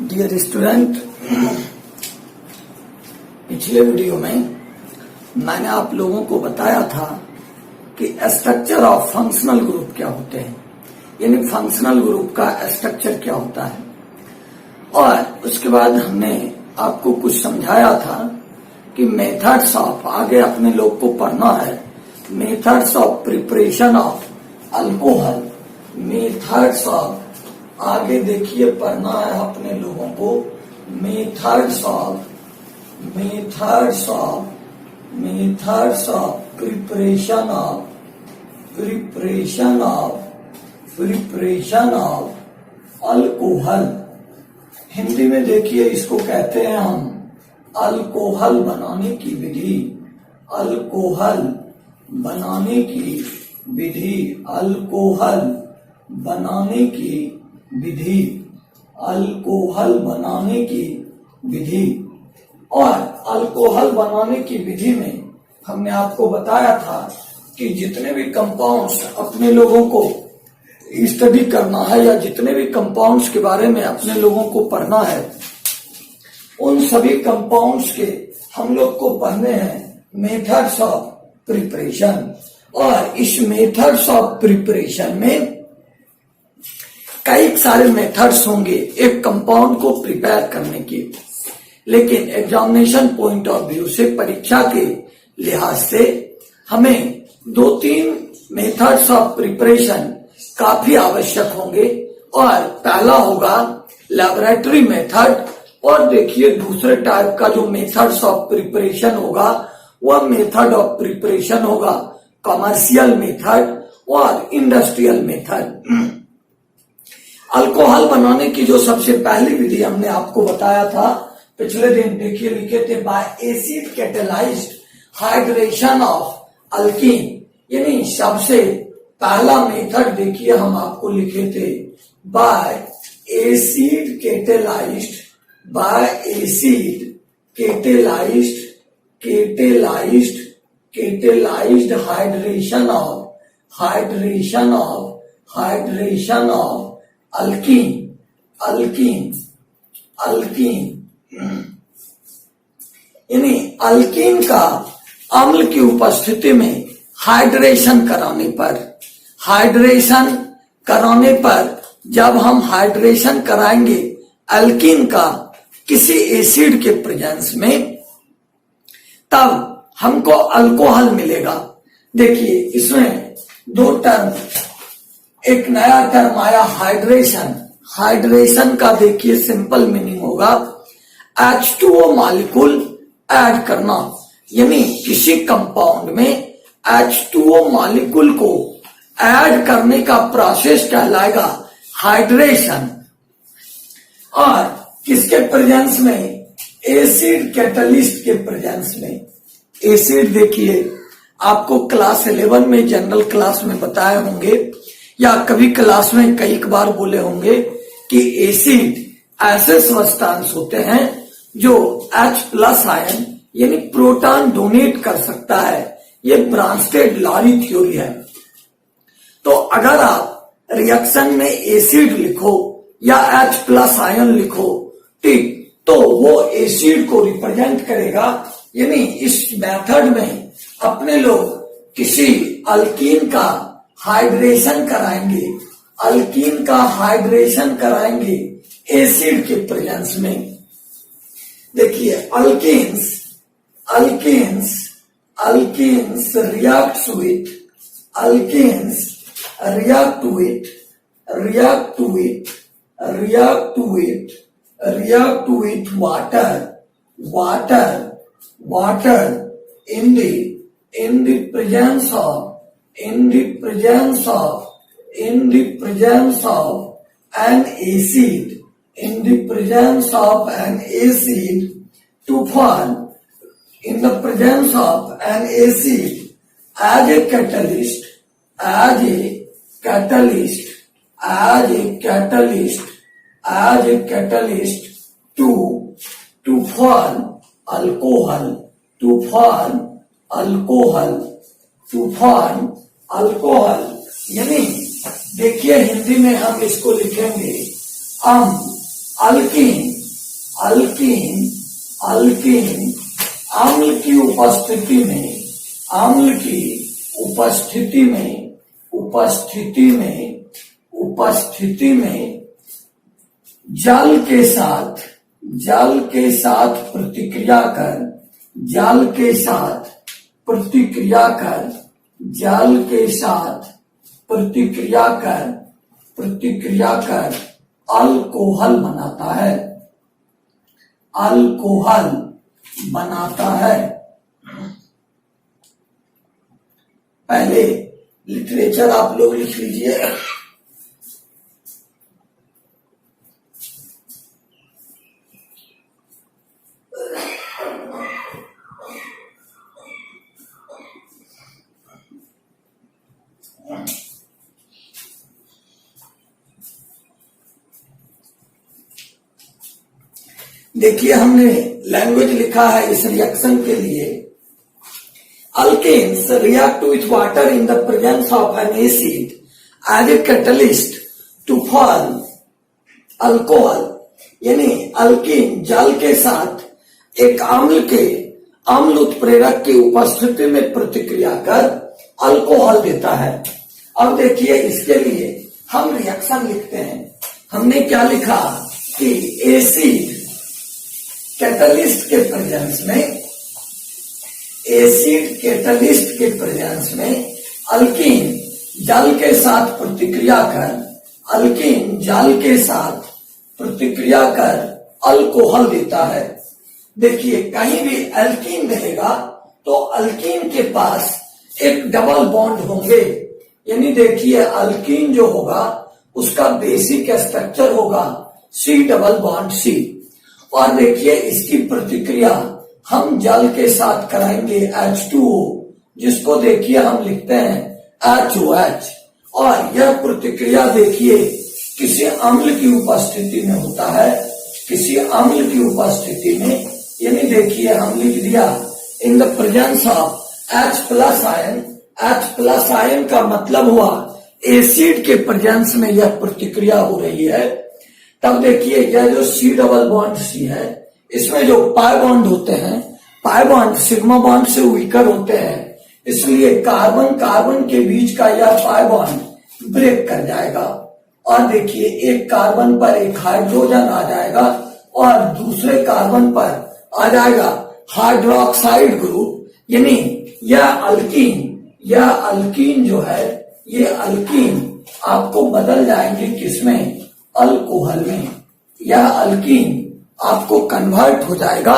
Dear student, पिछले video में मैंने आप लोगों को बताया था कि स्ट्रक्चर ऑफ फंक्शनल ग्रुप क्या होते हैं, यानी फंक्शनल ग्रुप का स्ट्रक्चर क्या होता है। और उसके बाद हमने आपको कुछ समझाया था कि मेथड्स ऑफ, आगे अपने लोग को पढ़ना है, methods of preparation of alcohol. Methods of, आगे देखिए पढ़ना है अपने लोगों को, methods of preparation of alcohol. Hindi में देखिए इसको कहते हैं हम अल्कोहल बनाने की विधि, अल्कोहल बनाने की विधि, अल्कोहल बनाने की विधि, अल्कोहल बनाने की विधि। और अल्कोहल बनाने की विधि में हमने आपको बताया था कि जितने भी कंपाउंड्स अपने लोगों को स्टडी करना है या जितने भी कंपाउंड्स के बारे में अपने लोगों को पढ़ना है, उन सभी कंपाउंड्स के हम लोग को पढ़ने हैं मेथड्स ऑफ प्रिपरेशन। और इस मेथड्स ऑफ प्रिपरेशन में कई सारे मेथड्स होंगे एक कंपाउंड को प्रिपेयर करने के, लेकिन एग्जामिनेशन पॉइंट ऑफ व्यू से, परीक्षा के लिहाज से हमें 2-3 मेथड्स ऑफ प्रिपरेशन काफी आवश्यक होंगे। और पहला होगा लैबोरेटरी मेथड, और देखिए दूसरे टाइप का जो मेथड्स ऑफ प्रिपरेशन होगा वह मेथड ऑफ प्रिपरेशन होगा कमर्शियल मेथड और इंडस्ट्रियल मेथड। अल्कोहल बनाने की जो सबसे पहली विधि हमने आपको बताया था पिछले दिन, देखिए लिखे थे bye acid catalysed hydration of alkyne, यानी सबसे पहला मेथड देखिए हम आपको लिखे थे bye acid catalysed, bye acid catalysed hydration of alkyne, यानी अल्कीन का अम्ल की उपस्थिति में हाइड्रेशन कराने पर जब हम हाइड्रेशन कराएंगे अल्कीन का किसी एसिड के प्रेजेंस में, तब हमको अल्कोहल मिलेगा। देखिए इसमें 2 टर्म, एक नया टर्म आया हाइड्रेशन। हाइड्रेशन का देखिए सिंपल मीनिंग होगा H2O मॉलिक्यूल ऐड करना, यानी किसी कंपाउंड में H2O मॉलिक्यूल को ऐड करने का प्रोसेस कहलाएगा हाइड्रेशन। और किसके प्रेजेंस में? एसिड कैटलिस्ट के प्रेजेंस में। एसिड देखिए आपको क्लास 11 में जनरल क्लास में बताए होंगे या कभी क्लास में कई बार बोले होंगे कि एसिड ऐसे सब्सटेंस होते हैं जो H+ आयन यानी प्रोटॉन डोनेट कर सकता है। ये ब्रांस्टेड लॉरी थ्योरी है। तो अगर आप रिएक्शन में एसिड लिखो या H+ आयन लिखो, ठीक, तो वो एसिड को रिप्रेजेंट करेगा। यानी इस मेथड में अपने लोग किसी अल्कीन का हाइड्रेशन कराएंगे, एसिड के प्रेजेंस में। देखिए alkenes react with water in the presence of an acid, to form in the presence of an acid as a catalyst to form alcohol. यानी देखिए हिंदी में हम इसको लिखेंगे अल्कीन अल्कीन अल्कीन अम्ल की उपस्थिति में अम्ल की उपस्थिति में जल के साथ प्रतिक्रिया कर अल्कोहल बनाता है। पहले लिटरेचर आप लोग लिख लीजिए। देखिए हमने लैंग्वेज लिखा है इस रिएक्शन के लिए। Alkanes react with water in the presence of an acid as a catalyst to form alcohol। यानी अल्कीन जल के साथ एक अम्ल उत्प्रेरक की उपस्थिति में प्रतिक्रिया कर अल्कोहल देता है। अब देखिए इसके लिए हम रिएक्शन लिखते हैं। हमने क्या लिखा कि एसिड कैटलिस्ट के प्रेजेंस में अल्कीन जल के साथ प्रतिक्रिया कर अल्कोहल देता है। देखिए कहीं भी अल्कीन रहेगा तो अल्कीन के पास एक डबल बॉन्ड होंगे। यानी देखिए अल्कीन जो होगा उसका बेसिक स्ट्रक्चर होगा C+C। और देखिए इसकी प्रतिक्रिया हम जल के साथ कराएंगे H2O, जिसको देखिए हम लिखते हैं HOH। और यह प्रतिक्रिया देखिए किसी अम्ल की उपस्थिति में होता है, यानी देखिए हम लिख दिया in the presence of H+ ion का मतलब हुआ एसिड के प्रेजेंस में यह प्रतिक्रिया हो रही है। तब देखिए यह जो C है इसमें जो पाई बॉन्ड होते हैं, पाई बॉन्ड सिग्मा बॉन्ड से वीकर होते हैं, इसलिए कार्बन के बीच का यह पाई बॉन्ड ब्रेक कर जाएगा। और देखिए एक कार्बन पर एक हाइड्रोजन आ जाएगा और दूसरे कार्बन पर आ जाएगा हाइड्रोक्साइड ग्रुप। यानी यह अल्कीन जो है, ये अल्कीन आपको बदल जाएंगे किसमें? अल्कोहल में। यह अल्कीन आपको कन्वर्ट हो जाएगा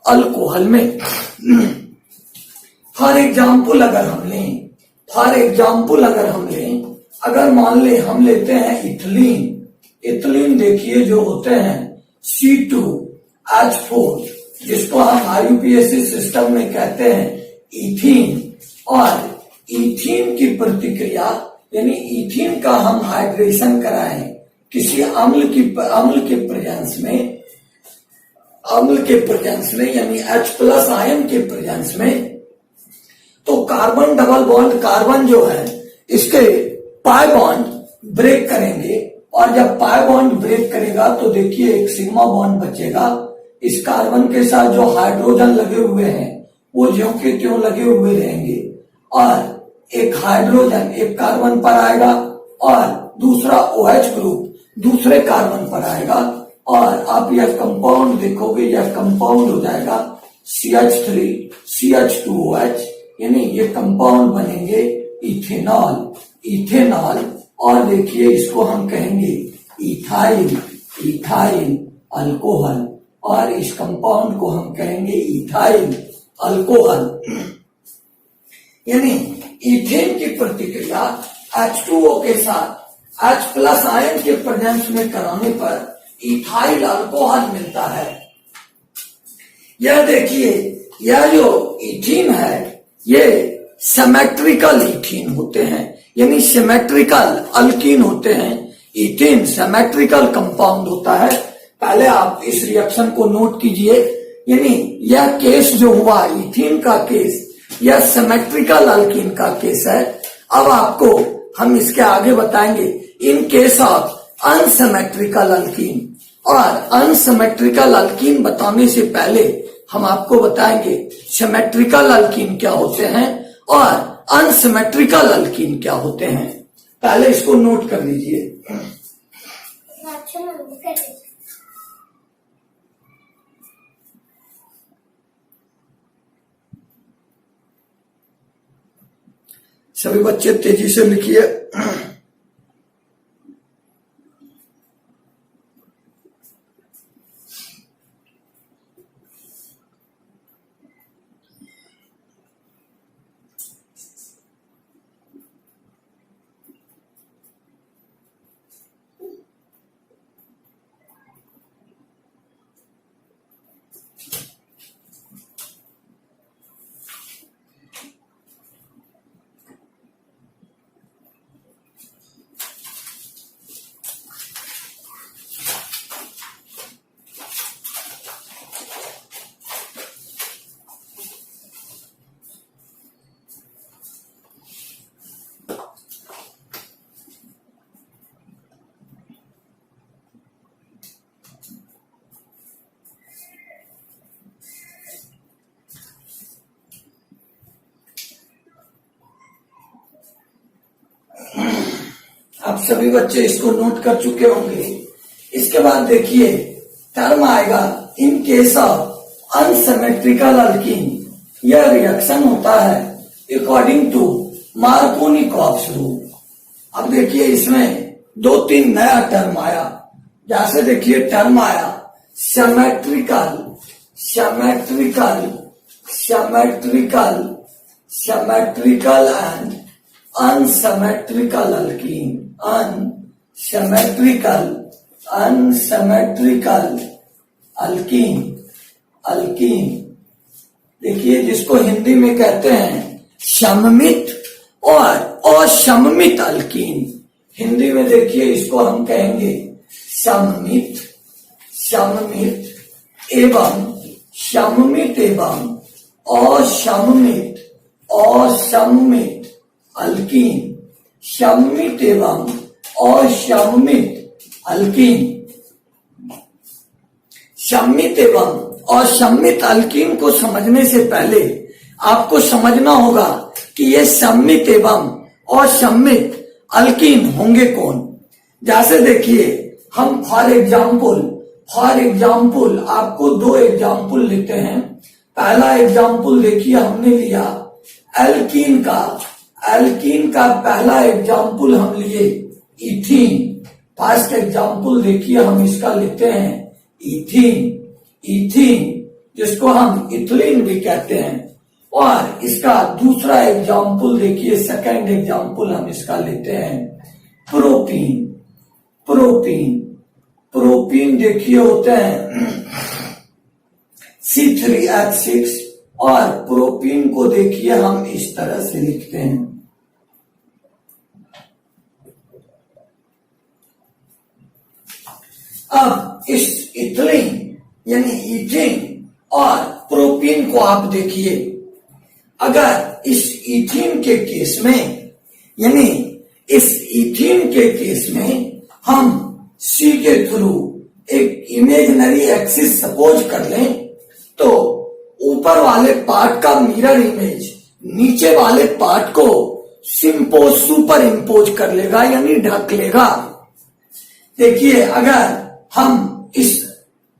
अल्कोहल में। फॉर एग्जाम्पल अगर हम लें, अगर मान ले हम लेते हैं इथिलीन देखिए जो होते हैं C2H4, जिसको हम IUPAC सिस्टम में कहते हैं इथीन। और इथीन की प्रतिक्रिया यानी इथीन का हम हाइड्रेशन कराएं किसी अम्ल के प्रेजेंस में यानी H+ आयन के प्रेजेंस में, तो कार्बन डबल बॉन्ड कार्बन जो है इसके पाई बॉन्ड ब्रेक करेंगे। और जब पाई बॉन्ड ब्रेक करेगा तो देखिए एक सिग्मा बॉन्ड बचेगा। इस कार्बन के साथ जो हाइड्रोजन लगे हुए हैं वो ज्यों के त्यों लगे हुए रहेंगे। और एक हाइड्रोजन एक कार्बन पर आएगा और दूसरा OH ग्रुप दूसरे कार्बन पर आएगा। और आप यह कंपाउंड देखोगे, यह कंपाउंड हो जाएगा CH3 CH2OH, यानी ये कंपाउंड बनेंगे इथेनॉल। और देखिए इसको हम कहेंगे इथाइल अल्कोहल, और इस कंपाउंड को हम कहेंगे इथाइल अल्कोहल। यानी इथेन की प्रतिक्रिया H2O के साथ H+ आयन के प्रेजेंस में कराने पर इथाइल अल्कोहल मिलता है। यह देखिए यह जो इथीन है ये सिमेट्रिकल इथीन होते हैं, यानी सिमेट्रिकल अल्कीन होते हैं। इथीन सिमेट्रिकल कंपाउंड होता है। पहले आप इस रिएक्शन को नोट कीजिए। यानी यह केस जो हुआ इथीन का केस, यह सिमेट्रिकल अल्कीन का केस है। अब आपको हम इसके आगे बताएंगे इन केस ऑफ अनसिमेट्रिकल अल्कीन। और अनसिमेट्रिकल अल्कीन बताने से पहले हम आपको बताएंगे सिमेट्रिकल अल्कीन क्या होते हैं और अनसिमेट्रिकल अल्कीन क्या होते हैं। पहले इसको नोट कर लीजिए। सभी बच्चे तेजी से लिखिए। आप सभी बच्चे इसको नोट कर चुके होंगे। इसके बाद देखिए टर्म आएगा इन केस ऑफ अनसिमेट्रिकल अल्कीन। यह रिएक्शन होता है अकॉर्डिंग टू मार्कोनिकॉफ्स रूल। अब देखिए इसमें 2-3 नया टर्म आया। जैसे देखिए टर्म आया symmetrical, symmetrical, symmetrical, symmetrical and unsymmetrical alkene, unsymmetrical, unsymmetrical alkene, alkene। देखिए जिसको हिंदी में कहते हैं सममित और असममित अल्कीन। हिंदी में देखिए इसको हम कहेंगे सममित, सममित एवं सममित एवं असममित, असममित अल्कीन, सममित एवं असममित अल्कीन। सममित एवं असममित अल्कीन को समझने से पहले आपको समझना होगा कि ये सममित एवं असममित अल्कीन होंगे कौन। जैसे देखिए हम फॉर एग्जाम्पल आपको 2 एग्जाम्पल लेते हैं। पहला एग्जाम्पल देखिए हमने लिया एल्कीन का। एल्कीन का पहला एग्जाम्पल हम लिए इथीन। फर्स्ट एग्जाम्पल देखिए हम इसका लेते हैं इथीन, इथीन जिसको हम इथिलीन भी कहते हैं। और इसका दूसरा एग्जाम्पल देखिए सेकंड एग्जाम्पल हम इसका लेते हैं प्रोपीन। प्रोपीन, प्रोपीन देखिए होते हैं C3H6 और प्रोपीन को देखिए हम इस तरह से लिखते हैं। अब इस इथिलीन यानी इथीन और प्रोपीन को आप देखिए। अगर इस इथीन के केस में यानी इस इथीन के केस में हम C के थ्रू एक इमेजिनरी एक्सिस सपोज कर लें तो ऊपर वाले पार्ट का मिरर इमेज नीचे वाले पार्ट को सुपर इम्पोज कर लेगा यानी ढक लेगा। देखिए अगर हम इस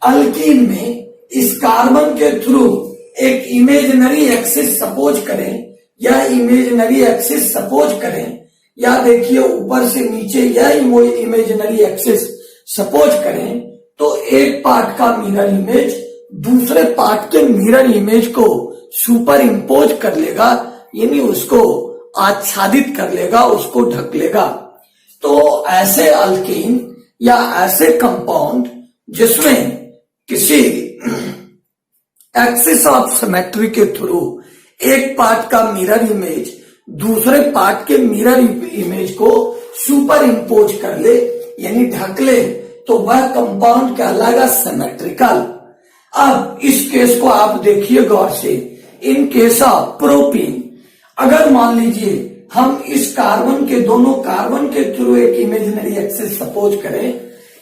अल्कीन में इस कार्बन के थ्रू एक इमेजिनरी एक्सिस सपोज करें या इमेजिनरी एक्सिस सपोज करें या देखिए ऊपर से नीचे यह इमेजिनरी एक्सिस सपोज करें तो एक पार्ट का मिरर इमेज दूसरे पार्ट के मिरर इमेज को सुपर इम्पोज कर लेगा यानी उसको आच्छादित कर लेगा, उसको ढक लेगा। तो ऐसे अल्कीन या ऐसे कंपाउंड जिसमें किसी एक्सिस ऑफ सिमेट्री के थ्रू एक पार्ट का मिरर इमेज दूसरे पार्ट के मिरर इमेज को सुपर इम्पोज कर ले यानी ढक ले तो वह कंपाउंड कहलाएगा सिमेट्रिकल। अब इस केस को आप देखिए गौर से। इन केस ऑफ प्रोपीन अगर मान लीजिए हम इस कार्बन के दोनों कार्बन के थ्रू एक इमेजिनरी एक्सिस सपोज करें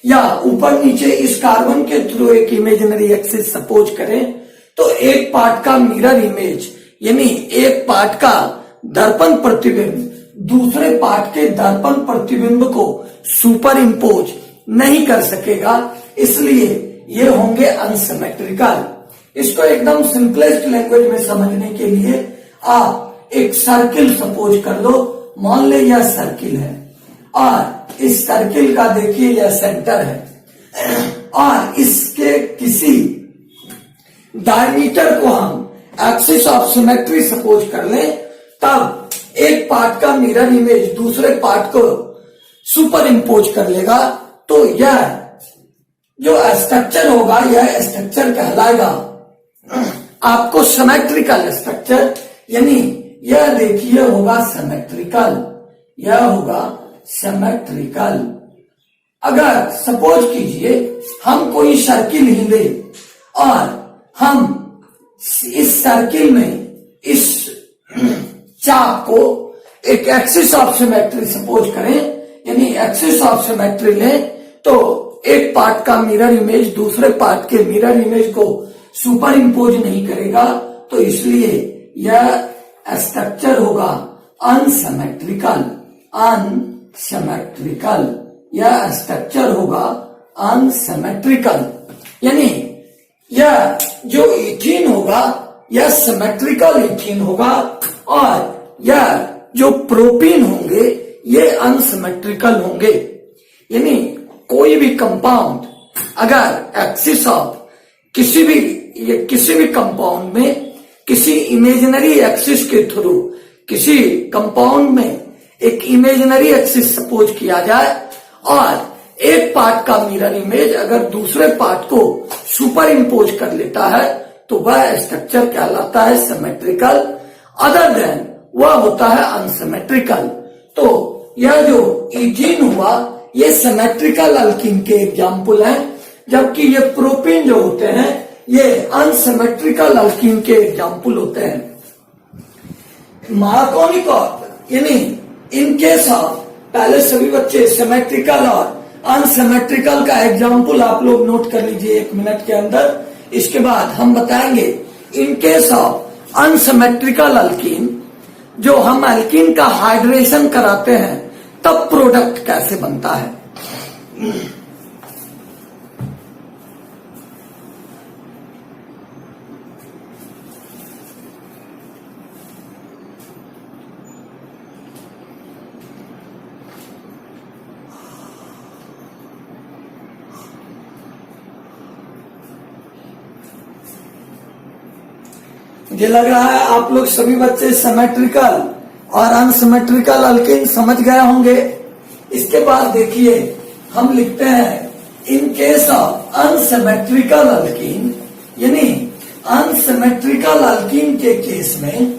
या ऊपर नीचे इस कार्बन के थ्रू एक इमेजिनरी एक्सिस सपोज करें, तो एक पार्ट का मिरर इमेज यानी एक पार्ट का दर्पण प्रतिबिंब दूसरे पार्ट के दर्पण प्रतिबिंब को सुपर इम्पोज नहीं कर सकेगा, इसलिए ये होंगे अनसिमेट्रिकल। इसको एकदम सिंपलेस्ट लैंग्वेज में समझने के लिए आप एक सर्किल सपोज कर लो, मान ले यह सर्किल है और इस सर्किल का देखिए यह सेंटर है और इसके किसी डायमीटर को हम एक्सिस ऑफ सिमेट्री सपोज कर लें, तब एक पार्ट का मिरर इमेज दूसरे पार्ट को सुपर इम्पोज कर लेगा, तो यह जो स्ट्रक्चर होगा यह स्ट्रक्चर कहलाएगा आपको सिमेट्रिकल स्ट्रक्चर, यानी यह देखिए होगा सिमेट्रिकल, यह होगा सिमेट्रिकल। अगर सपोज कीजिए हम कोई सर्किल ही ले और हम इस सर्किल में इस चाप को एक एक्सिस ऑफ सिमेट्री सपोज करें, यानी एक्सिस ऑफ सिमेट्री लें, तो एक पार्ट का मिरर इमेज दूसरे पार्ट के मिरर इमेज को सुपर इम्पोज नहीं करेगा, तो इसलिए यह स्ट्रक्चर होगा अनसिमेट्रिकल। अनसिमेट्रिकल, यह स्ट्रक्चर होगा अनसिमेट्रिकल, यानी यह जो इथीन होगा यह सिमेट्रिकल इथीन होगा और यह जो प्रोपीन होंगे ये अनसिमेट्रिकल होंगे। यानी कोई भी कंपाउंड अगर एक्सिस ऑफ किसी भी कंपाउंड में किसी इमेजिनरी एक्सिस के थ्रू किसी कंपाउंड में एक इमेजिनरी एक्सिस सपोज किया जाए और एक पार्ट का मिरर इमेज अगर दूसरे पार्ट को सुपर इम्पोज कर लेता है तो वह स्ट्रक्चर कहलाता है सिमेट्रिकल, अदर देन वह होता है अनसिमेट्रिकल। तो यह जो इथीन हुआ ये सिमेट्रिकल अल्कीन के एग्जाम्पल हैं, जबकि ये प्रोपीन जो होते हैं ये अनसिमेट्रिकल अल्कीन के एग्जाम्पल होते हैं। मार्कोनिक ऑर्डर यानी इन केस ऑफ, पहले सभी बच्चे सिमेट्रिकल और अनसिमेट्रिकल का एग्जाम्पल आप लोग नोट कर लीजिए 1 मिनट के अंदर। इसके बाद हम बताएंगे इन केस ऑफ अनसिमेट्रिकल अल्कीन, जो हम अल्कीन का हाइड्रेशन कराते हैं तब प्रोडक्ट कैसे बनता है। मुझे लग रहा है आप लोग सभी बच्चे सिमेट्रिकल और अनसिमेट्रिकल अल्कीन समझ गए होंगे। इसके बाद देखिए हम लिखते हैं in case of unsymmetrical alkyne, यानी अनसिमेट्रिकल अल्कीन के केस में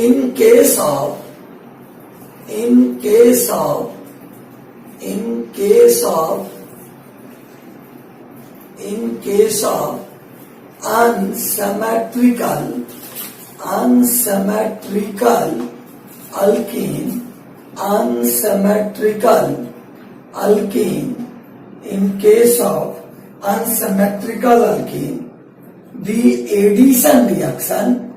in case of unsymmetrical alkene, in case of unsymmetrical alkene, the addition reaction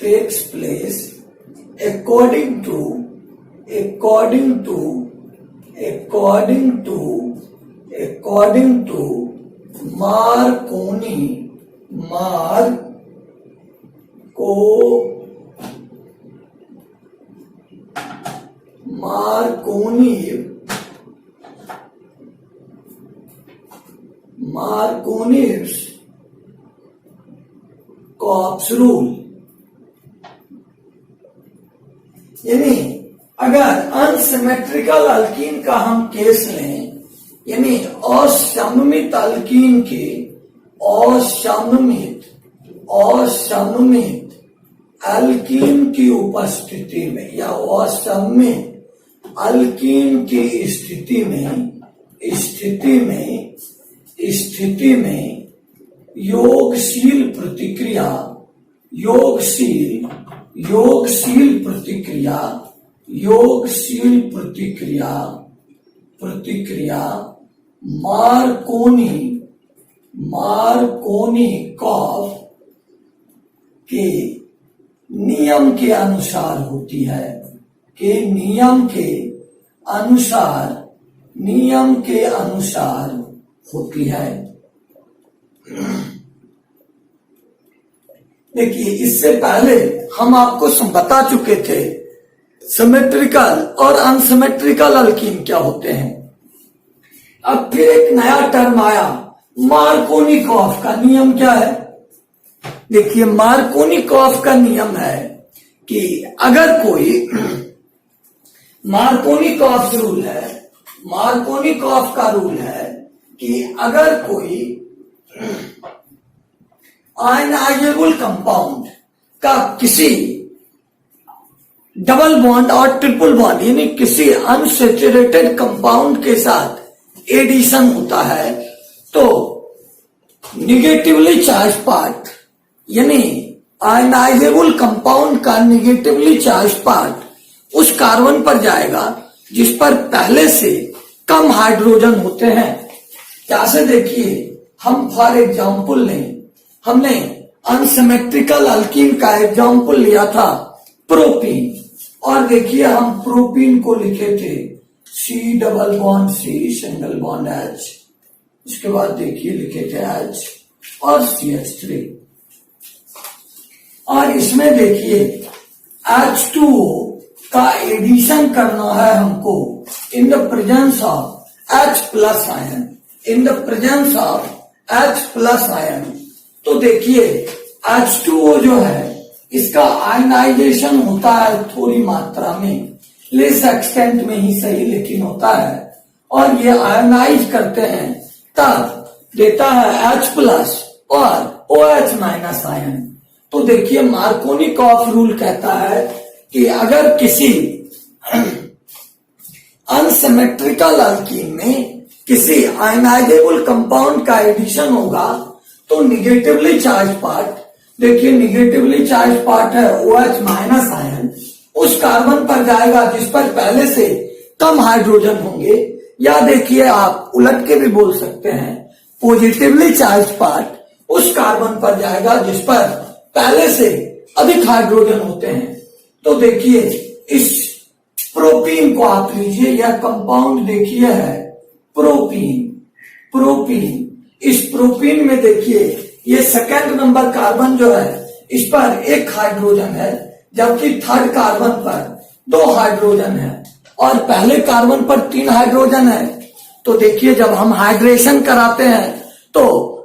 takes place according to Marconi's Cox rule. यानी अगर अनसिमेट्रिकल अल्कीन का हम केस लें, यानी असममित अल्कीन के असममित अल्कीन की उपस्थिति में या असममित अल्कीन की स्थिति में योगशील प्रतिक्रिया मार्कोनिकॉफ के नियम के अनुसार होती है, नियम के अनुसार होती है। देखिए, इससे पहले हम आपको बता चुके थे सिमेट्रिकल और अनसिमेट्रिकल अल्कीन क्या होते हैं। अब फिर एक नया टर्म आया, मार्कोनिकॉफ का नियम क्या है। देखिए, मार्कोनिकॉफ का नियम है कि अगर कोई मार्कोनिकॉफ का रूल है कि अगर कोई आयनाइजेबल कंपाउंड का किसी डबल बॉन्ड और ट्रिपल बॉन्ड यानी किसी अनसैचुरेटेड कंपाउंड के साथ एडिशन होता है तो निगेटिवली चार्ज पार्ट यानी आयनाइजेबल कंपाउंड का निगेटिवली चार्ज पार्ट उस कार्बन पर जाएगा जिस पर पहले से कम हाइड्रोजन होते हैं। जैसे देखिए, हम फॉर एग्जाम्पल हमने अनसिमेट्रिकल अल्कीन का एग्जाम्पल लिया था प्रोपीन, और देखिए हम प्रोपीन को लिखे थे C double bond C single bond H, इसके बाद देखिए लिखे थे H और CH3, और इसमें देखिए H2O का एडिशन करना है हमको in the presence of H plus ion, तो देखिए H2O जो है इसका आयनाइजेशन होता है थोड़ी मात्रा में, लेस एक्सटेंट में ही सही लेकिन होता है, और ये आयनाइज करते हैं तब देता है H प्लस और OH माइनस आयन। तो देखिए, मार्कोनिकॉफ रूल कहता है कि अगर किसी अनसिमेट्रिकल अल्कीन में किसी आयनाइजेबल कंपाउंड का एडिशन होगा तो निगेटिवली चार्ज पार्ट, देखिए निगेटिवली चार्ज पार्ट है OH माइनस आयन, उस कार्बन पर जाएगा जिस पर पहले से कम हाइड्रोजन होंगे, या देखिए आप उलट के भी बोल सकते हैं पॉजिटिवली चार्ज पार्ट उस कार्बन पर जाएगा जिस पर पहले से अधिक हाइड्रोजन होते हैं। तो देखिए इस प्रोपीन को आप लीजिए, यह कंपाउंड देखिए है प्रोपीन, इस प्रोपीन में देखिए ये सेकंड नंबर कार्बन जो है इस पर एक हाइड्रोजन है, जबकि थर्ड कार्बन पर 2 हाइड्रोजन है और पहले कार्बन पर 3 हाइड्रोजन है। तो देखिए जब हम हाइड्रेशन कराते हैं तो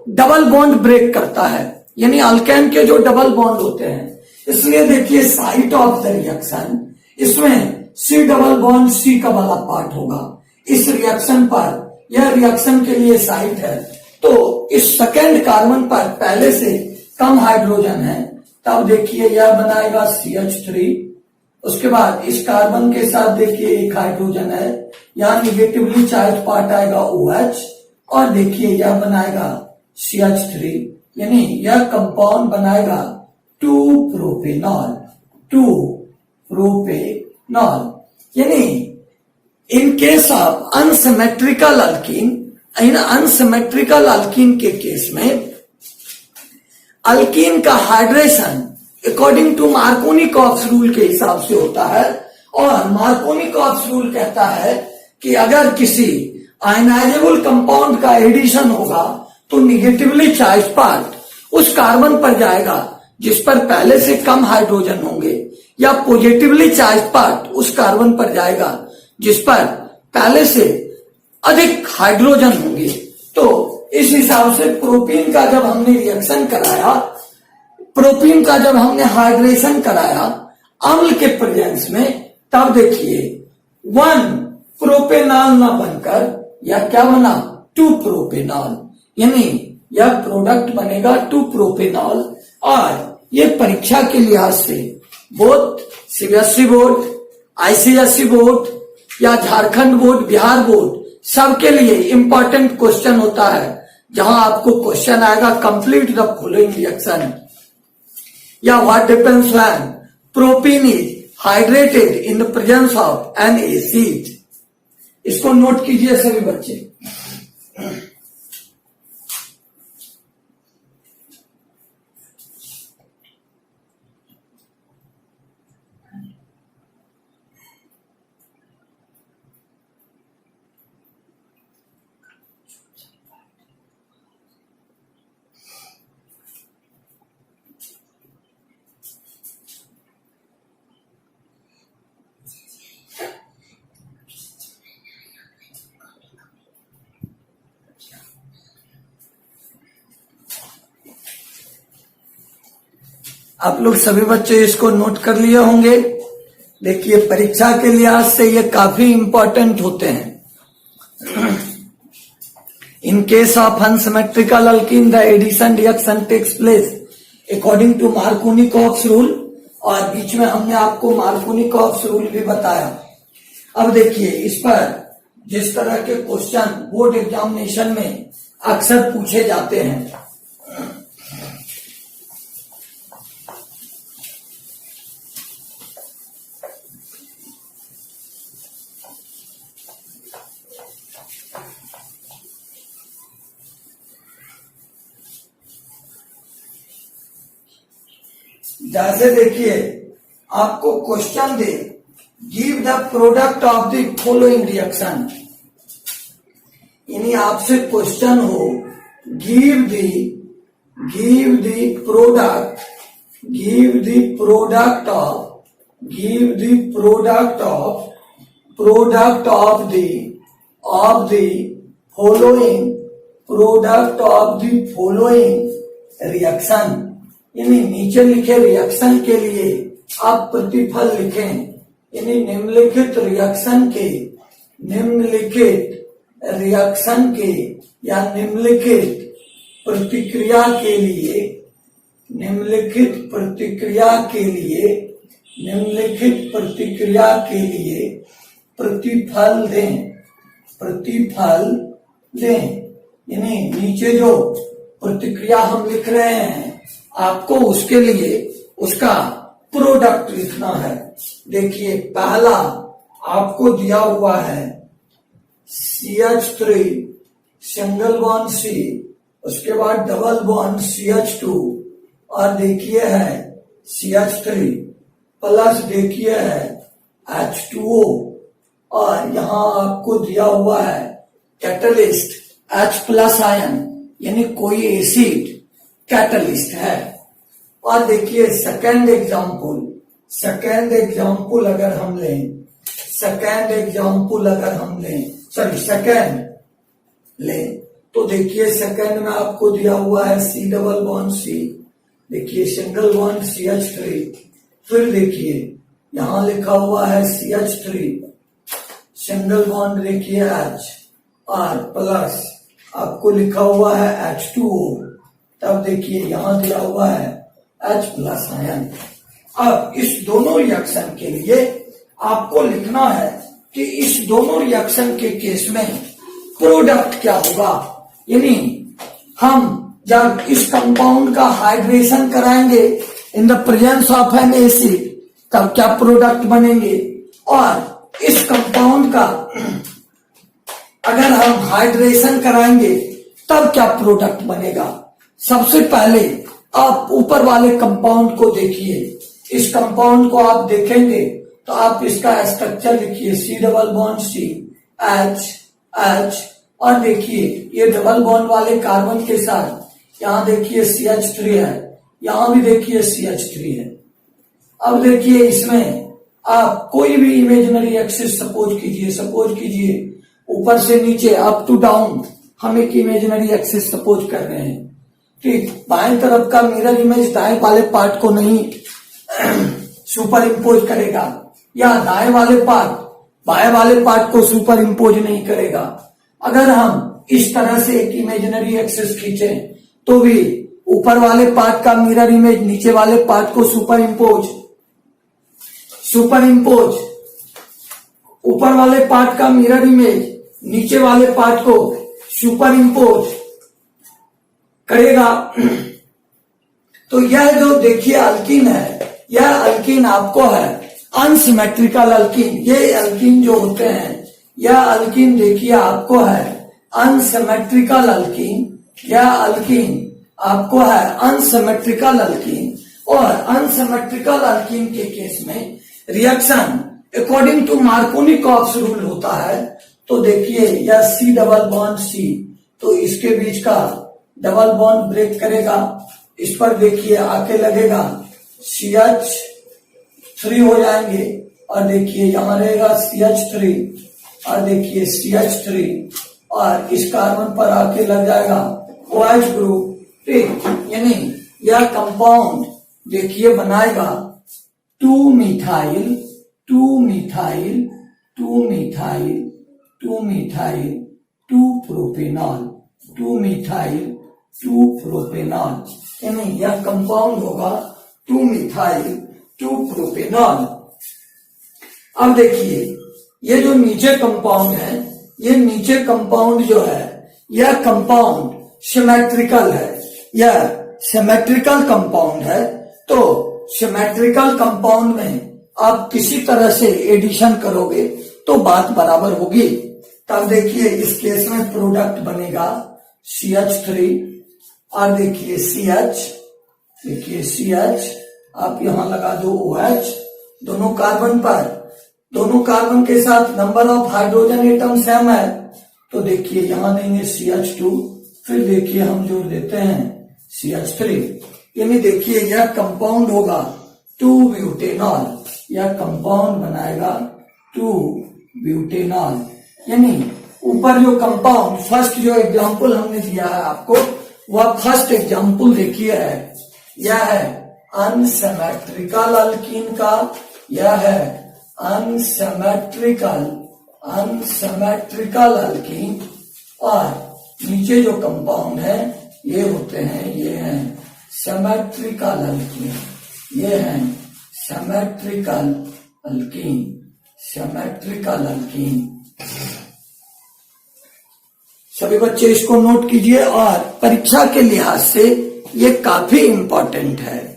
डबल बॉन्ड ब्रेक करता है, यानी अल्केन के जो डबल बॉन्ड होते हैं, इसलिए देखिए साइट ऑफ द रिएक्शन इसमें C डबल बॉन्ड C का वाला पार्ट होगा इस रिएक्शन पर, यह रिएक्शन के लिए साइट है। तो इस सेकेंड कार्बन पर पहले से कम हाइड्रोजन है, तब देखिए यह बनाएगा CH3, उसके बाद इस कार्बन के साथ देखिए एक हाइड्रोजन है, यहाँ निगेटिवली चार्ज पार्ट आएगा OH, और देखिए यह बनाएगा CH3, यानी यह कंपाउंड बनाएगा 2-प्रोपेनॉल, यानी in case of unsymmetrical alkene, in unsymmetrical alkene के केस में अल्कीन का hydration according to Markovnikov rule के हिसाब से होता है, और मार्कोनिकॉफ रूल कहता है कि अगर किसी आयनाइजेबल कंपाउंड का एडिशन होगा तो निगेटिवली चार्ज पार्ट उस कार्बन पर जाएगा जिस पर पहले से कम हाइड्रोजन होंगे, या पॉजिटिवली चार्ज पार्ट उस कार्बन पर जाएगा जिस पर पहले से अधिक हाइड्रोजन होंगे। तो इस हिसाब से प्रोपीन का जब हमने रिएक्शन कराया, प्रोपीन का जब हमने हाइड्रेशन कराया अम्ल के प्रेजेंस में, तब देखिए 1 प्रोपेनॉल ना बनकर या क्या बना 2 प्रोपेनॉल, यानी यह प्रोडक्ट बनेगा 2 प्रोपेनॉल। और ये परीक्षा के लिहाज से both CBSE board, ICSE board या झारखंड बोर्ड, बिहार बोर्ड, सबके लिए इंपॉर्टेंट क्वेश्चन होता है, जहां आपको क्वेश्चन आएगा कंप्लीट द फॉलोइंग रिएक्शन या what happens when propene is hydrated in the presence of N acid. इसको नोट कीजिए सभी बच्चे। आप लोग सभी बच्चे इसको नोट कर लिए होंगे। देखिए परीक्षा के लिहाज से ये काफी इंपॉर्टेंट होते हैं। In case of unsymmetrical alkene the addition reaction takes place according to Markovnikov's rule, और बीच में हमने आपको मार्कोनी-कॉक्स रूल भी बताया। अब देखिए इस पर जिस तरह के क्वेश्चन बोर्ड एग्जामिनेशन में अक्सर पूछे जाते हैं, जैसे देखिए आपको question they give the product of the following reaction, यानी आपसे क्वेश्चन हो give the product of the following reaction, यानी नीचे लिखे रिएक्शन के लिए आप प्रतिफल लिखें, यानी निम्नलिखित रिएक्शन के या निम्नलिखित प्रतिक्रिया के लिए प्रतिफल दें, यानी नीचे जो प्रतिक्रिया हम लिख रहे हैं आपको उसके लिए उसका प्रोडक्ट लिखना है। देखिए पहला आपको दिया हुआ है CH3 सिंगल बॉन्ड C, उसके बाद डबल बॉन्ड CH2, और देखिए है CH3 प्लस देखिए है H2O, और यहां आपको दिया हुआ है कैटलिस्ट H प्लस आयन, यानी कोई एसिड कैटलिस्ट है। और देखिए सेकेंड एग्जाम्पल अगर हम लें तो देखिए सेकेंड में आपको दिया हुआ है C डबल बॉन्ड C, देखिए सिंगल बॉन्ड CH3, फिर देखिए यहां लिखा हुआ है CH3 सिंगल बॉन्ड देखिए H, और प्लस आपको लिखा हुआ है H2O, तब देखिए यहां दिया हुआ है H प्लस आयन। अब इस दोनों रिएक्शन के लिए आपको लिखना है कि इस दोनों रिएक्शन के केस में प्रोडक्ट क्या होगा, यानी हम जब इस कंपाउंड का हाइड्रेशन कराएंगे in the presence of N acid तब क्या प्रोडक्ट बनेंगे, और इस कंपाउंड का अगर हम हाइड्रेशन कराएंगे तब क्या प्रोडक्ट बनेगा। सबसे पहले आप ऊपर वाले कंपाउंड को देखिए, इस कंपाउंड को आप देखेंगे तो आप इसका स्ट्रक्चर लिखिए C double bond C H, और देखिए ये डबल बॉन्ड वाले कार्बन के साथ यहाँ देखिए CH3 है, यहाँ भी देखिए CH3 है। अब देखिए इसमें आप कोई भी इमेजिनरी एक्सिस सपोज कीजिए ऊपर से नीचे अप टू डाउन हम एक इमेजिनरी एक्सिस सपोज कर रहे हैं। ठीक, बाएं तरफ का मिरर इमेज दाएं वाले पार्ट को नहीं सुपर इम्पोज करेगा, या दाएं वाले पार्ट बाएं वाले पार्ट को सुपर इम्पोज नहीं करेगा। अगर हम इस तरह से एक इमेजिनरी एक्सिस खींचें तो भी ऊपर वाले पार्ट का मिरर इमेज नीचे वाले पार्ट को सुपर इम्पोज, ऊपर वाले पार्ट का मिरर इमेज नीचे वाले पार्ट को सुपर इम्पोज करेगा। तो यह जो देखिए अल्कीन है, यह अल्कीन आपको है अनसिमेट्रिकल अल्कीन। ये अल्कीन जो होते हैं, यह अल्कीन देखिए आपको है अनसिमेट्रिकल अल्कीन। यह अल्कीन आपको है अनसिमेट्रिकल अल्कीन, और अनसिमेट्रिकल अल्कीन के केस में reaction according to Markovnikov's rule होता है। तो देखिए यह C डबल बॉन्ड C, तो इसके बीच का डबल बॉन्ड ब्रेक करेगा, इस पर देखिए आके लगेगा CH3 हो जाएंगे, और देखिए यहां रहेगा CH3, और देखिए CH3, और इस कार्बन पर आके लग जाएगा OH ग्रुप। ठीक, यानी यह कंपाउंड देखिए बनाएगा 2 मिथाइल 2 प्रोपेनॉल, 2 मिथाइल 2 प्रोपेनॉल, यानी यह कंपाउंड होगा 2 मिथाइल 2 प्रोपेनॉल। अब देखिए ये जो नीचे कंपाउंड है, ये नीचे कंपाउंड जो है, यह कंपाउंड सिमेट्रिकल है, यह सिमेट्रिकल कंपाउंड है। तो सिमेट्रिकल कंपाउंड में आप किसी तरह से एडिशन करोगे तो बात बराबर होगी। तब देखिए इस केस में प्रोडक्ट बनेगा CH3, और देखिए CH, आप यहां लगा दो OH दोनों कार्बन पर, दोनों कार्बन के साथ number of hydrogen atom same है, तो देखिए यहां देंगे CH2, फिर देखिए हम जोड़ देते हैं CH3, यानी देखिए यह कंपाउंड होगा 2 ब्यूटेनॉल, यह कंपाउंड बनाएगा 2 ब्यूटेनॉल। यानी ऊपर जो कंपाउंड फर्स्ट जो एग्जांपल हमने दिया है आपको, वह फर्स्ट एग्जांपल देखिए है, यह है अनसिमेट्रिकल अल्कीन का, यह है अनसिमेट्रिकल अल्कीन, और नीचे जो कंपाउंड है ये होते हैं, ये हैं सिमेट्रिकल अल्कीन, ये हैं सिमेट्रिकल अल्कीन। सभी बच्चे इसको नोट कीजिए, और परीक्षा के लिहाज से ये काफी इंपॉर्टेंट है।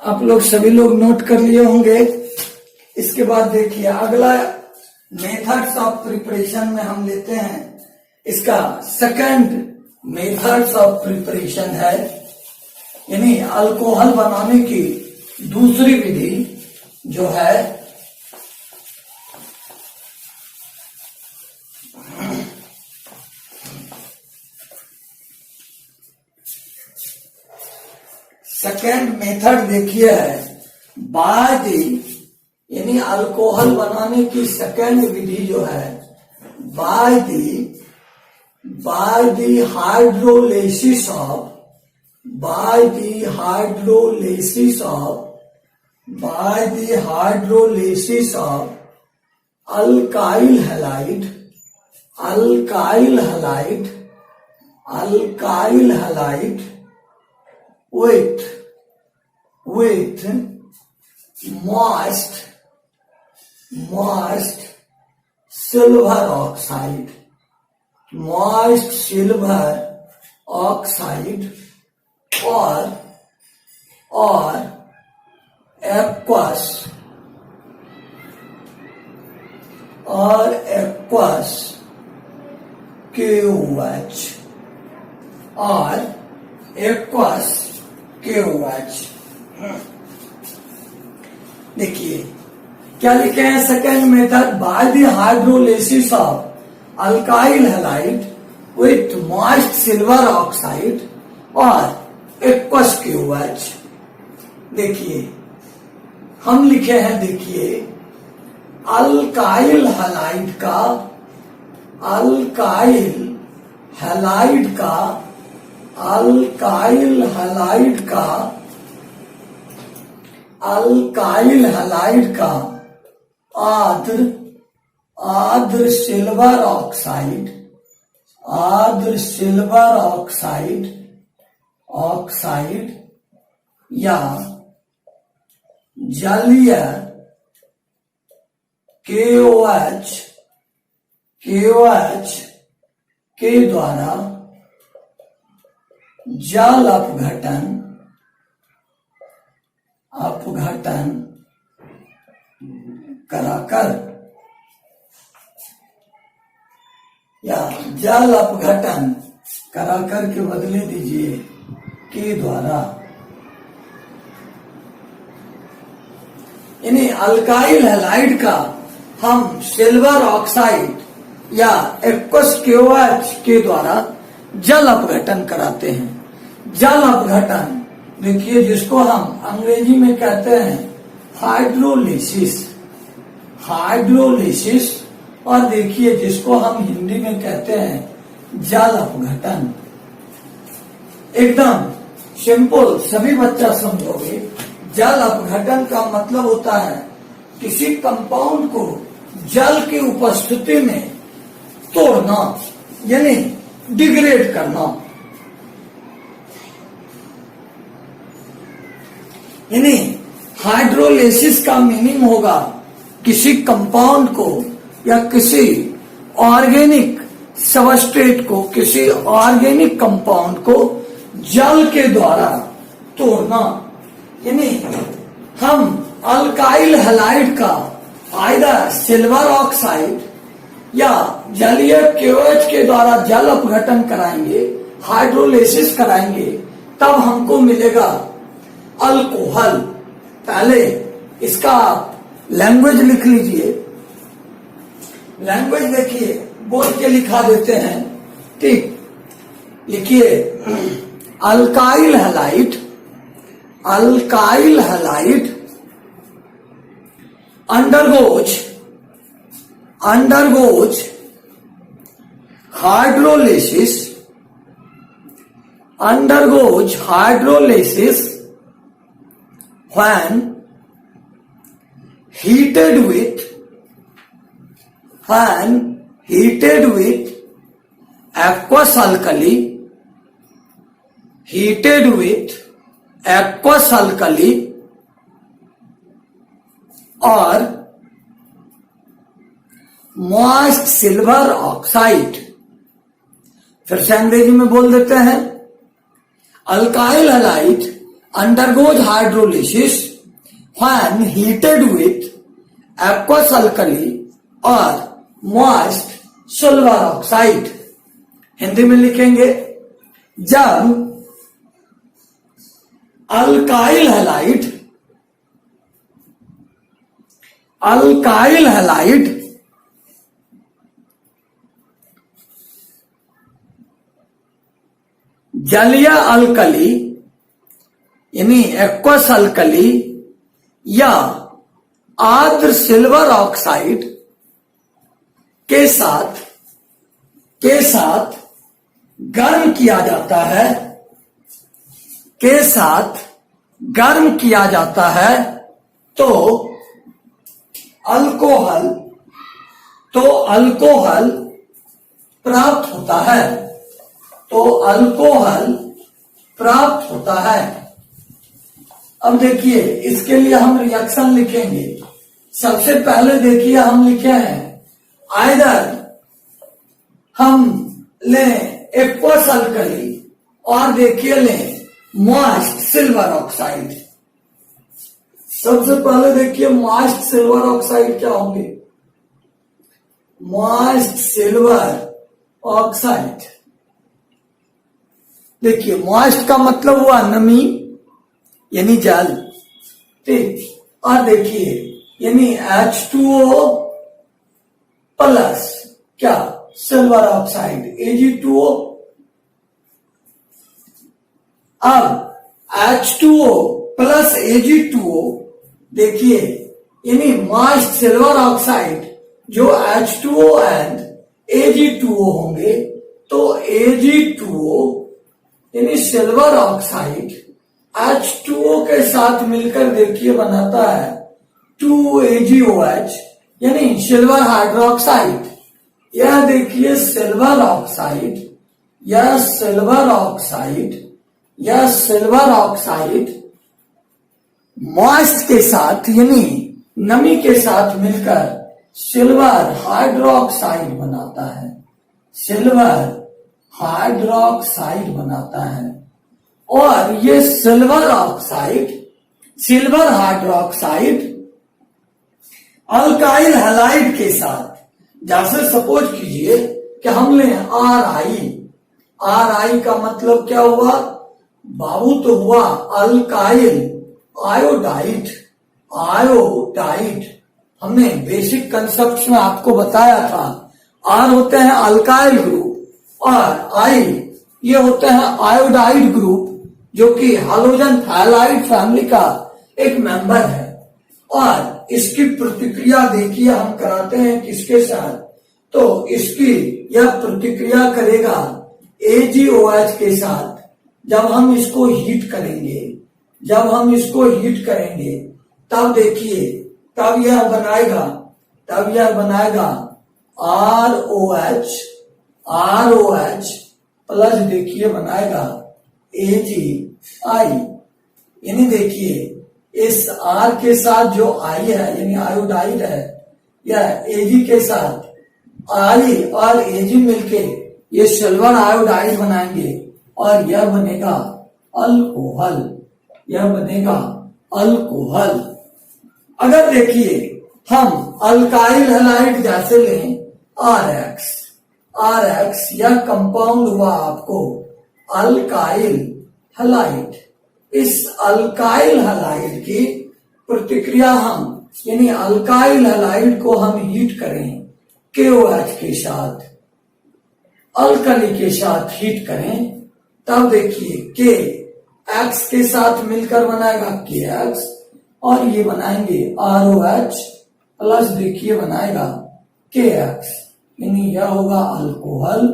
आप लोग सभी लोग नोट कर लिए होंगे। इसके बाद देखिए अगला मेथड्स ऑफ प्रिपरेशन में हम लेते हैं, इसका सेकंड मेथड्स ऑफ प्रिपरेशन है, यानी अल्कोहल बनाने की दूसरी विधि जो है सेकेंड मेथड देखिए है बाय यानी अल्कोहल बनाने की सेकेंड विधि जो है by the hydrolysis of alkyl halide with moist silver oxide moist silver oxide और एक्वस KOH और एक्वस KOH। देखिए क्या लिखे हैं, second method, by the hydrolysis of alkyl halide with moist silver oxide और एक्वस KOH। देखिए हम लिखे हैं, देखिए अल्काइल हैलाइड का आद्र सिल्वर ऑक्साइड या जलीय KOH के द्वारा जल अपघटन कराकर या जल अपघटन कराकर के बदले दीजिए के द्वारा, यानी अल्काइल हैलाइड का हम सिल्वर ऑक्साइड या एक्वस KOH के द्वारा जल अपघटन कराते हैं। जल अपघटन देखिए जिसको हम अंग्रेजी में कहते हैं हाइड्रोलिसिस और देखिए जिसको हम हिंदी में कहते हैं जल अपघटन। एकदम सिंपल, सभी बच्चा समझोगे। जल अपघटन का मतलब होता है किसी कंपाउंड को जल की उपस्थिति में तोड़ना, यानी डिग्रेड करना। यानी हाइड्रोलिसिस का मीनिंग होगा किसी कंपाउंड को या किसी ऑर्गेनिक सबस्ट्रेट को, किसी ऑर्गेनिक कंपाउंड को जल के द्वारा तोड़ना। यानी हम अल्काइल हैलाइड का आइदर सिल्वर ऑक्साइड या जलीय KOH के द्वारा जल अपघटन कराएंगे, हाइड्रोलिसिस कराएंगे, तब हमको मिलेगा अल्कोहल। पहले इसका लैंग्वेज लिख लीजिए। लैंग्वेज देखिए बोल के लिखा देते हैं, ठीक। लिखिए alkyl halide undergoes hydrolysis when heated with aqueous alkali और मॉइस्ट सिल्वर ऑक्साइड। फिर से अंग्रेजी में बोल देते हैं, alkyl halide undergoes hydrolysis when heated with aqueous alkali और मॉइस्ट सिल्वर ऑक्साइड। हिंदी में लिखेंगे, जब अल्काइल हैलाइड जलीय अल्कली यानी एक्वस अल्कली या आर्द्र सिल्वर ऑक्साइड के साथ गर्म किया जाता है, तो अल्कोहल प्राप्त होता है। अब देखिए इसके लिए हम रिएक्शन लिखेंगे। सबसे पहले देखिए हम लिखे हैं आइदर हम लें एक्वस अल्कली और देखिए लें मॉइस्ट सिल्वर ऑक्साइड। सबसे पहले देखिए मॉइस्ट सिल्वर ऑक्साइड क्या होंगे, मॉइस्ट सिल्वर ऑक्साइड। देखिए मॉइस्ट का मतलब हुआ नमी यानी जल, ठीक। और देखिए यानी H2O प्लस क्या सिल्वर ऑक्साइड Ag2O। अब H2O प्लस Ag2O देखिए यानी मॉइस्ट सिल्वर ऑक्साइड जो H2O एंड Ag2O होंगे, तो Ag2O यानी सिल्वर ऑक्साइड H2O के साथ मिलकर देखिए बनाता है 2AgOH यानी सिल्वर हाइड्रोक्साइड। यह देखिए सिल्वर ऑक्साइड, यह सिल्वर ऑक्साइड, यह सिल्वर ऑक्साइड मॉइस्ट के साथ यानी नमी के साथ मिलकर सिल्वर हाइड्रोक्साइड बनाता है, सिल्वर हाइड्रोक्साइड बनाता है। और ये silver oxide, silver hydroxide alkyl halide के साथ, जैसे सपोज कीजिए कि हम लें RI का मतलब क्या हुआ बाबू, तो हुआ अल्काइल आयोडाइड। आयोडाइड हमने बेसिक कंसेप्ट में आपको बताया था, R होते हैं अल्काइल ग्रुप और I ये होते हैं आयोडाइड ग्रुप, जो कि हैलोजन हैलाइड फैमिली का एक मेंबर है। और इसकी प्रतिक्रिया देखिए हम कराते हैं किसके साथ, तो इसकी यह प्रतिक्रिया करेगा AgOH के साथ। जब हम इसको हीट करेंगे, जब हम इसको हीट करेंगे तब देखिए तब यह बनाएगा ROH प्लस देखिए बनाएगा AgI। यानी देखिए इस R के साथ जो I है यानी आयोडाइड है, यह Ag के साथ I और Ag मिलके ये सिल्वर आयोडाइड बनाएंगे और यह बनेगा अल्कोहल, यह बनेगा अल्कोहल। अगर देखिए हम अल्काइल हैलाइड जैसे लें RX यह कंपाउंड हुआ आपको अल्काइल हैलाइड। इस अल्काइल हैलाइड की प्रतिक्रिया हम यानी अल्काइल हैलाइड को हम हीट करें KOH के साथ, अल्कली के साथ हीट करें, तब देखिए KX के साथ मिलकर बनाएगा KX और ये बनाएंगे ROH प्लस देखिए बनाएगा KX, यानी यह होगा अल्कोहल।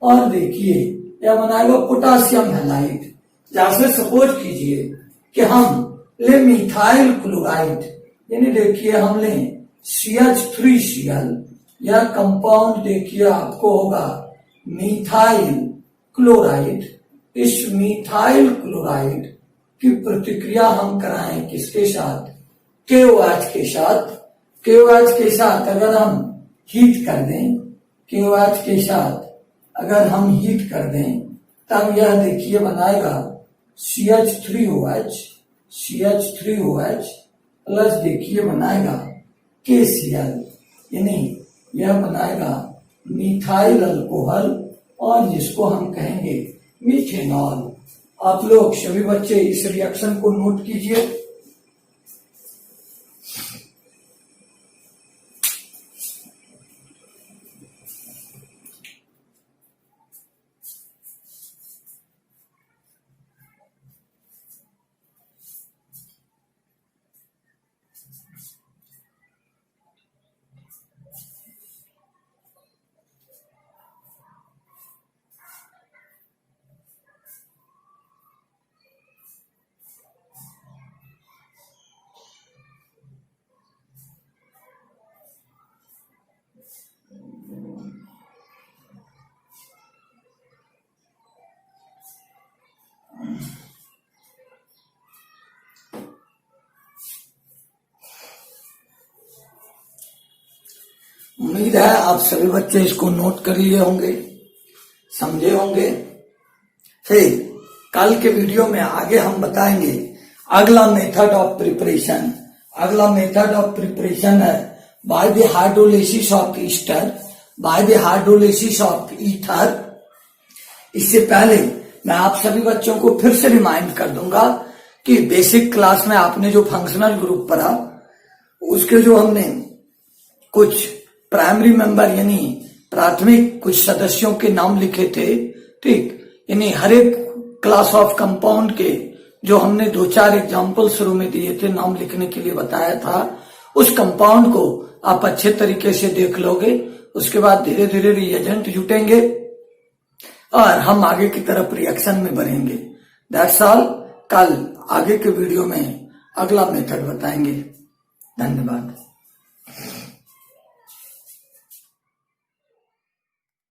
और देखिए यह बनाएगा पोटासियम हैलाइड। जैसे सपोज कीजिए कि हम ले मिथाइल क्लोराइड, यानी देखिए हम लें CH3Cl, यह कंपाउंड देखिए आपको होगा मिथाइल क्लोराइड। इस मिथाइल क्लोराइड की प्रतिक्रिया हम कराएं किसके साथ, KOH के साथ। KOH के साथ अगर हम हीट कर दें, KOH के साथ अगर हम हीट कर दें तब यह देखिए बनाएगा CH3OH प्लस देखिए बनाएगा KCl, यानी यह बनाएगा मिथाइल अल्कोहल और जिसको हम कहेंगे मीथेनॉल। आप लोग सभी बच्चे इस रिएक्शन को नोट कीजिए। उम्मीद है आप सभी बच्चे इसको नोट कर लिए होंगे। समझे होंगे। फिर कल के वीडियो में आगे हम बताएंगे अगला मेथड ऑफ प्रिपरेशन। अगला मेथड ऑफ प्रिपरेशन है by the hydrolysis of Easter, by the hydrolysis of ether. इससे पहले मैं आप सभी बच्चों को फिर से रिमाइंड कर दूंगा कि बेसिक क्लास में आपने जो फंक्शनल ग्रुप पढ़ा उसके जो हमने कुछ प्राइमरी मेंबर यानी प्राथमिक कुछ सदस्यों के नाम लिखे थे, ठीक, यानी हर एक क्लास ऑफ कंपाउंड के जो हमने 2-4 एग्जाम्पल शुरू में दिए थे नाम लिखने के लिए बताया था, उस कंपाउंड को आप अच्छे तरीके से देख लोगे। उसके बाद धीरे धीरे रिएजेंट जुटेंगे और हम आगे की तरफ रिएक्शन में बढ़ेंगे। That's all. कल आगे के वीडियो में अगला मेथड बताएंगे। धन्यवाद।